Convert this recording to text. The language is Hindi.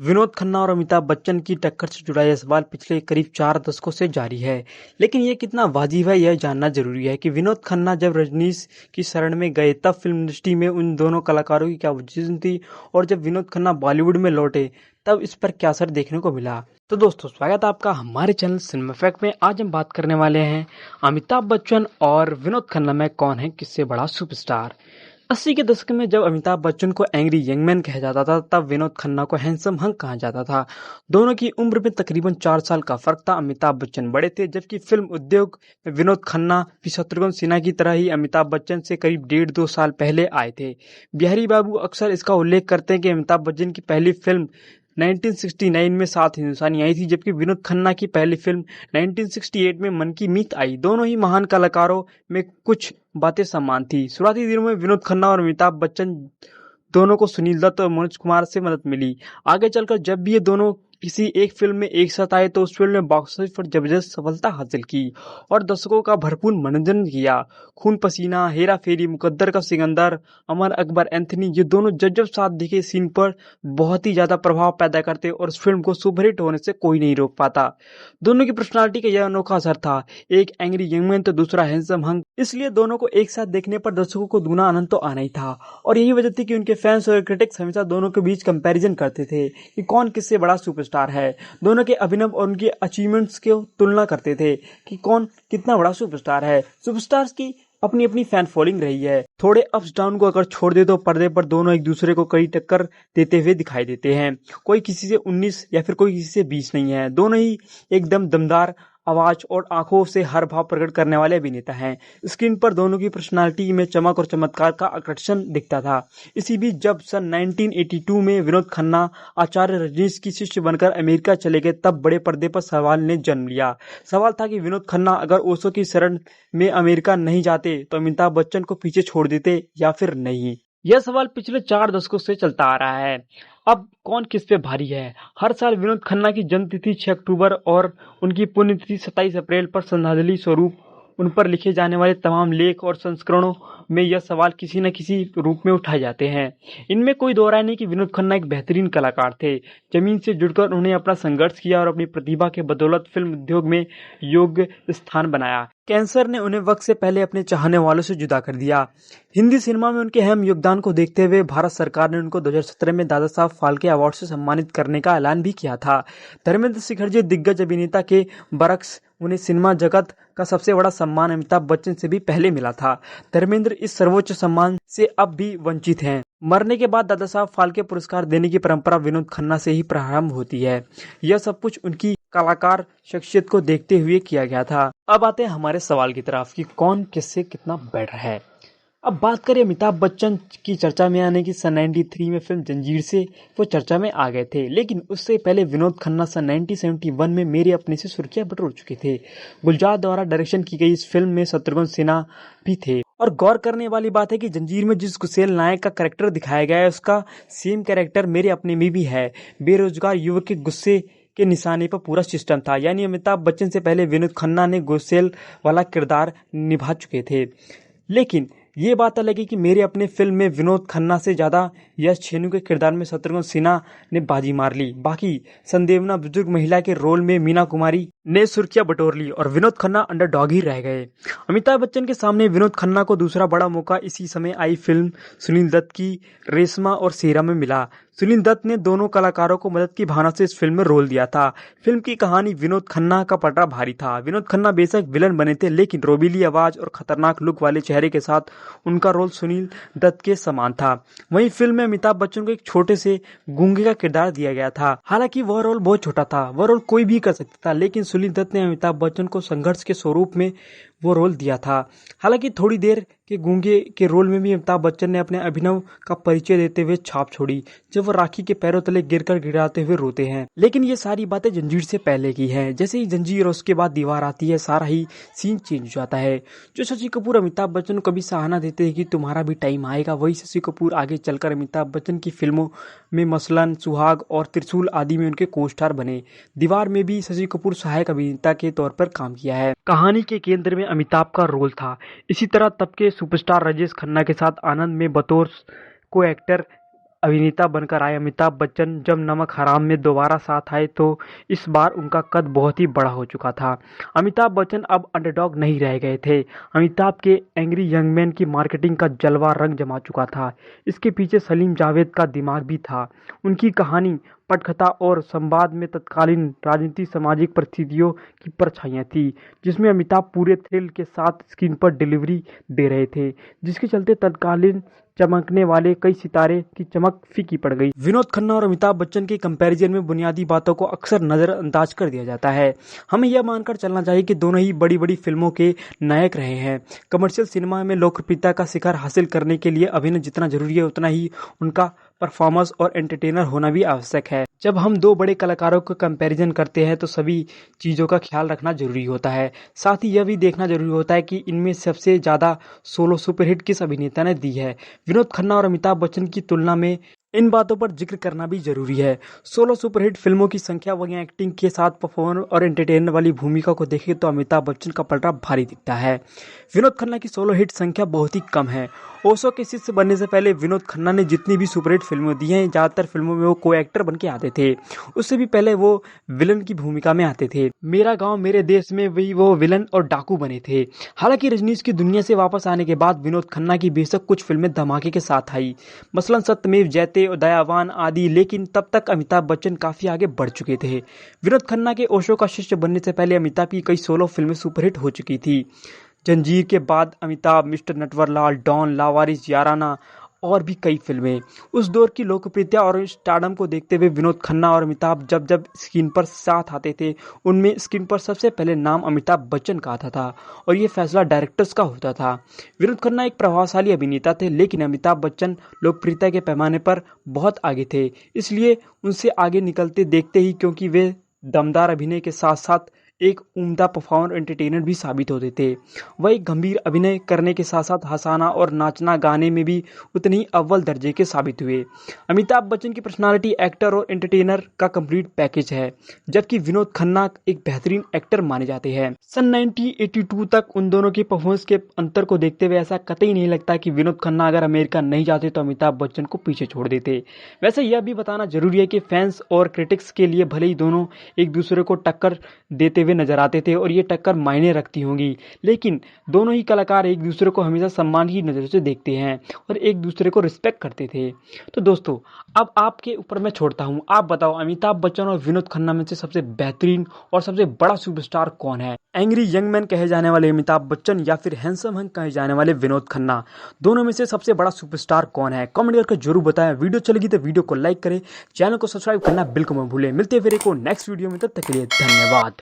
विनोद खन्ना और अमिताभ बच्चन की टक्कर से जुड़ा यह सवाल पिछले करीब 4 दशकों से जारी है। लेकिन ये कितना वाजिब है, यह जानना जरूरी है कि विनोद खन्ना जब रजनीश की शरण में गए तब फिल्म इंडस्ट्री में उन दोनों कलाकारों की क्या पोजीशन थी, और जब विनोद खन्ना बॉलीवुड में लौटे तब इस पर क्या असर देखने को मिला। तो दोस्तों, स्वागत है आपका हमारे चैनल सिनेमा फैक्ट में। आज हम बात करने वाले हैं अमिताभ बच्चन और विनोद खन्ना में कौन है किससे बड़ा सुपरस्टार। 80 के दशक में जब अमिताभ बच्चन को एंग्री यंग मैन कहा जाता था, तब विनोद खन्ना को हैंडसम हंक कहा जाता था। दोनों की उम्र में तकरीबन 4 साल का फर्क था। अमिताभ बच्चन बड़े थे, जबकि फिल्म उद्योग में विनोद खन्ना भी शत्रुघ्न सिन्हा की तरह ही अमिताभ बच्चन से करीब 1.5-2 साल पहले आए थे। बिहारी बाबू अक्सर इसका उल्लेख करते हैं कि अमिताभ बच्चन की पहली फिल्म 1969 में सात हिंदुस्तानी आई थी, जबकि विनोद खन्ना की पहली फिल्म 1968 में मन की मीत आई। दोनों ही महान कलाकारों में कुछ बातें समान थी। शुरुआती दिनों में विनोद खन्ना और अमिताभ बच्चन दोनों को सुनील दत्त और मनोज कुमार से मदद मिली। आगे चलकर जब भी ये दोनों किसी एक फिल्म में एक साथ आए तो उस फिल्म ने बॉक्स ऑफिस पर जबरदस्त सफलता हासिल की और दर्शकों का भरपूर मनोरंजन किया। खून पसीना, हेरा फेरी, मुकद्दर का सिकंदर, अमर अकबर एंथनी, ये दोनों जब जब साथ दिखे सीन पर बहुत ही ज्यादा प्रभाव पैदा करते और उस फिल्म को सुपरहिट होने से कोई नहीं रोक पाता। दोनों की पर्सनालिटी का यह अनोखा असर था, एक एंग्री यंग मैन तो दूसरा हैंडसम हंक, इसलिए दोनों को एक साथ देखने पर दर्शकों को दुगना आनंद तो आना ही था। और यही वजह थी कि उनके फैंस और क्रिटिक्स हमेशा दोनों के बीच कंपैरिजन करते थे कि कौन किससे बड़ा सुपरस्टार है। दोनों के अभिनव और उनके अचीवमेंट्स की तुलना करते थे कि कौन कितना बड़ा सुपरस्टार है। सुपरस्टार्स की अपनी अपनी फैन फॉलोइंग रही है। थोड़े अप्स डाउन को अगर छोड़ दे तो पर्दे पर दोनों एक दूसरे को कड़ी टक्कर देते हुए दिखाई देते हैं। कोई किसी से 19 या फिर कोई किसी से 20 नहीं है। दोनों ही एकदम दमदार आवाज और आंखों से हर भाव प्रकट करने वाले अभिनेता हैं। स्क्रीन पर दोनों की पर्सनालिटी में चमक और चमत्कार का आकर्षण दिखता था। इसी बीच जब सन 1982 में विनोद खन्ना आचार्य रजनीश की शिष्य बनकर अमेरिका चले गए, तब बड़े पर्दे पर सवाल ने जन्म लिया। सवाल था कि विनोद खन्ना अगर ओशो की शरण में अमेरिका नहीं जाते तो अमिताभ बच्चन को पीछे छोड़ देते या फिर नहीं। यह सवाल पिछले 4 दशकों से चलता आ रहा है। अब कौन किस पे भारी है। हर साल विनोद खन्ना की जन्मतिथि 6 अक्टूबर और उनकी पुण्यतिथि 27 अप्रैल पर श्रद्धांजलि स्वरूप उन पर लिखे जाने वाले तमाम लेख और संस्करणों में यह सवाल किसी न किसी रूप में उठाए जाते हैं। इनमें कोई दो राय नहीं कि विनोद खन्ना एक बेहतरीन कलाकार थे। जमीन से जुड़कर उन्होंने अपना संघर्ष किया और अपनी प्रतिभा के बदौलत फिल्म उद्योग में योग्य स्थान बनाया। कैंसर ने उन्हें वक्त से पहले अपने चाहने वालों से जुदा कर दिया। हिंदी सिनेमा में उनके अहम योगदान को देखते हुए भारत सरकार ने उनको 2017 में दादा साहब फाल्के अवार्ड से सम्मानित करने का ऐलान भी किया था। धर्मेंद्र शिखर दिग्गज अभिनेता के बरक्स उन्हें सिनेमा जगत का सबसे बड़ा सम्मान अमिताभ बच्चन से भी पहले मिला था। धर्मेंद्र इस सर्वोच्च सम्मान से अब भी वंचित हैं। मरने के बाद दादा साहब फाल्के पुरस्कार देने की परंपरा विनोद खन्ना से ही प्रारंभ होती है। यह सब कुछ उनकी कलाकार शख्सियत को देखते हुए किया गया था। अब आते हैं हमारे सवाल की तरफ कि कौन किससे कितना बेटर है। अब बात करें अमिताभ बच्चन की चर्चा में आने की, सन 93 में फिल्म जंजीर से वो चर्चा में आ गए थे, लेकिन उससे पहले विनोद खन्ना सन 1971 में मेरे अपने से सुर्खियां बटोर चुके थे। गुलजार द्वारा डायरेक्शन की गई इस फिल्म में शत्रुघ्न सिन्हा भी थे। और गौर करने वाली बात है कि जंजीर में जिस गुसेल नायक का कैरेक्टर दिखाया गया है, उसका सेम कैरेक्टर मेरे अपने में भी है। बेरोजगार युवक के गुस्से के निशाने पर पूरा सिस्टम था। यानी अमिताभ बच्चन से पहले विनोद खन्ना ने गुस्सेल वाला किरदार निभा चुके थे। लेकिन ये बात अलग है कि मेरे अपने फिल्म में विनोद खन्ना से ज्यादा यश छेनू के किरदार में शत्रुघ्न सिन्हा ने बाजी मार ली। बाकी संदेवना बुजुर्ग महिला के रोल में मीना कुमारी ने सुर्खियां बटोर ली और विनोद खन्ना अंडरडॉग ही रह गए। अमिताभ बच्चन के सामने विनोद खन्ना को दूसरा बड़ा मौका इसी समय आई फिल्म सुनील दत्त की रेशमा और शेरा में मिला। सुनील दत्त ने दोनों कलाकारों को मदद की भावना से इस फिल्म में रोल दिया था। फिल्म की कहानी विनोद खन्ना का पटरा भारी था। विनोद खन्ना बेशक विलन बने थे, लेकिन रोबीली आवाज और खतरनाक लुक वाले चेहरे के साथ उनका रोल सुनील दत्त के समान था। वहीं फिल्म में अमिताभ बच्चन को एक छोटे से गूंगे का किरदार दिया गया था। हालांकि वह रोल बहुत छोटा था, वह रोल कोई भी कर सकता था, लेकिन सुनील दत्त ने अमिताभ बच्चन को संघर्ष के स्वरूप में वो रोल दिया था। हालांकि थोड़ी देर के गूंगे के रोल में भी अमिताभ बच्चन ने अपने अभिनव का परिचय देते हुए छाप छोड़ी, जब वो राखी के पैरों तले गिरकर गिराते हुए रोते हैं। लेकिन ये सारी बातें जंजीर से पहले की हैं। जैसे ही जंजीर और उसके बाद दीवार आती है, सारा ही सीन चेंज हो जाता है। जो शशि कपूर अमिताभ बच्चन को कभी सराहना देते हैं कि तुम्हारा भी टाइम आएगा, वही शशि कपूर आगे चलकर अमिताभ बच्चन की फिल्मों में मसलन सुहाग और त्रिशूल आदि में उनके को स्टार बने। दीवार में भी शशि कपूर सहायक अभिनेता के तौर पर काम किया है। कहानी के केंद्र में अमिताभ का रोल था। इसी तरह तब के सुपरस्टार राजेश खन्ना के साथ आनंद में बतौर को एक्टर अभिनेता बनकर आए अमिताभ बच्चन जब नमक हराम में दोबारा साथ आए तो इस बार उनका कद बहुत ही बड़ा हो चुका था। अमिताभ बच्चन अब अंडरडॉग नहीं रह गए थे। अमिताभ के एंग्री यंग मैन की मार्केटिंग का जलवा रंग जमा चुका था। इसके पीछे सलीम जावेद का दिमाग भी था। उनकी कहानी, पटकथा और संवाद में तत्कालीन राजनीति, सामाजिक परिस्थितियों की परछाइयाँ थी, जिसमें अमिताभ पूरे थ्रिल के साथ स्क्रीन पर डिलीवरी दे रहे थे, जिसके चलते तत्कालीन चमकने वाले कई सितारे की चमक फीकी पड़ गई। विनोद खन्ना और अमिताभ बच्चन के कंपैरिजन में बुनियादी बातों को अक्सर नजरअंदाज कर दिया जाता है। हमें यह मानकर चलना चाहिए कि दोनों ही बड़ी बड़ी फिल्मों के नायक रहे हैं। कमर्शियल सिनेमा में लोकप्रियता का शिखर हासिल करने के लिए अभिनय जितना जरूरी है, उतना ही उनका परफॉर्मेंस और एंटरटेनर होना भी आवश्यक है। जब हम दो बड़े कलाकारों का कंपैरिजन करते हैं तो सभी चीज़ों का ख्याल रखना जरूरी होता है। साथ ही यह भी देखना जरूरी होता है कि इनमें सबसे ज़्यादा सोलो सुपरहिट किस अभिनेता ने दी है। विनोद खन्ना और अमिताभ बच्चन की तुलना में इन बातों पर जिक्र करना भी जरूरी है। सोलो सुपरहिट फिल्मों की संख्या वहीं एक्टिंग के साथ परफॉर्मर और एंटरटेनर वाली भूमिका को देखें तो अमिताभ बच्चन का पलड़ा भारी दिखता है। विनोद खन्ना की सोलो हिट संख्या बहुत ही कम है। ओशो के शिष्य बनने से पहले विनोद खन्ना ने जितनी भी सुपरहिट फिल्में दी हैं, ज़्यादातर फिल्मों में वो को एक्टर बन के आते थे। उससे भी पहले वो विलन की भूमिका में आते थे। मेरा गांव मेरे देश में भी वो विलन और डाकू बने थे। हालांकि रजनीश की दुनिया से वापस आने के बाद विनोद खन्ना की बेशक कुछ फिल्में धमाके के साथ आई, मसलन सत्यमेव जयते और दयावान आदि, लेकिन तब तक अमिताभ बच्चन काफी आगे बढ़ चुके थे। विनोद खन्ना के ओशो का शिष्य बनने से पहले अमिताभ की कई सोलो फिल्में सुपरहिट हो चुकी थी। जंजीर के बाद अमिताभ, मिस्टर नटवरलाल, डॉन, लावारिस, याराना और भी कई फिल्में। उस दौर की लोकप्रियता और स्टारडम को देखते हुए विनोद खन्ना और अमिताभ जब जब स्क्रीन पर साथ आते थे, उनमें स्क्रीन पर सबसे पहले नाम अमिताभ बच्चन का आता था और ये फैसला डायरेक्टर्स का होता था। विनोद खन्ना एक प्रभावशाली अभिनेता थे, लेकिन अमिताभ बच्चन लोकप्रियता के पैमाने पर बहुत आगे थे, इसलिए उनसे आगे निकलते देखते ही, क्योंकि वे दमदार अभिनय के साथ साथ एक उम्दा परफॉर्मर एंटरटेनर भी साबित होते थे। वह एक गंभीर अभिनय करने के साथ साथ हंसाना और नाचना गाने में भी उतनी ही अव्वल दर्जे के साबित हुए। अमिताभ बच्चन की पर्सनालिटी एक्टर और एंटरटेनर का कंप्लीट पैकेज है, जबकि विनोद खन्ना एक बेहतरीन एक्टर माने जाते हैं। सन 1982 तक उन दोनों की परफॉर्मेंस के अंतर को देखते हुए ऐसा कतई नहीं लगता कि विनोद खन्ना अगर अमेरिका नहीं जाते तो अमिताभ बच्चन को पीछे छोड़ देते। वैसे यह भी बताना जरूरी है कि फैंस और क्रिटिक्स के लिए भले ही दोनों एक दूसरे को टक्कर देते हुए नजर आते थे और ये टक्कर मायने रखती होंगी, लेकिन दोनों ही कलाकार एक दूसरे को हमेशा सम्मान की नज़र से देखते हैं और एक दूसरे को रिस्पेक्ट करते थे। तो दोस्तों, अब आपके ऊपर मैं छोड़ता हूँ, आप बताओ अमिताभ बच्चन और विनोद खन्ना में से सबसे बेहतरीन और सबसे बड़ा सुपरस्टार कौन है? एंग्री यंग मैन कहे जाने वाले अमिताभ बच्चन या फिर हैंडसम हंक कहे जाने वाले विनोद खन्ना, दोनों में से सबसे बड़ा सुपरस्टार कौन है? कमेंट करके जरूर बताएं। वीडियो चलेगी तो वीडियो को लाइक करें, चैनल को सब्सक्राइब करना बिल्कुल मत भूलें। मिलते हैं फिर एक और नेक्स्ट वीडियो में, तब तक के लिए धन्यवाद।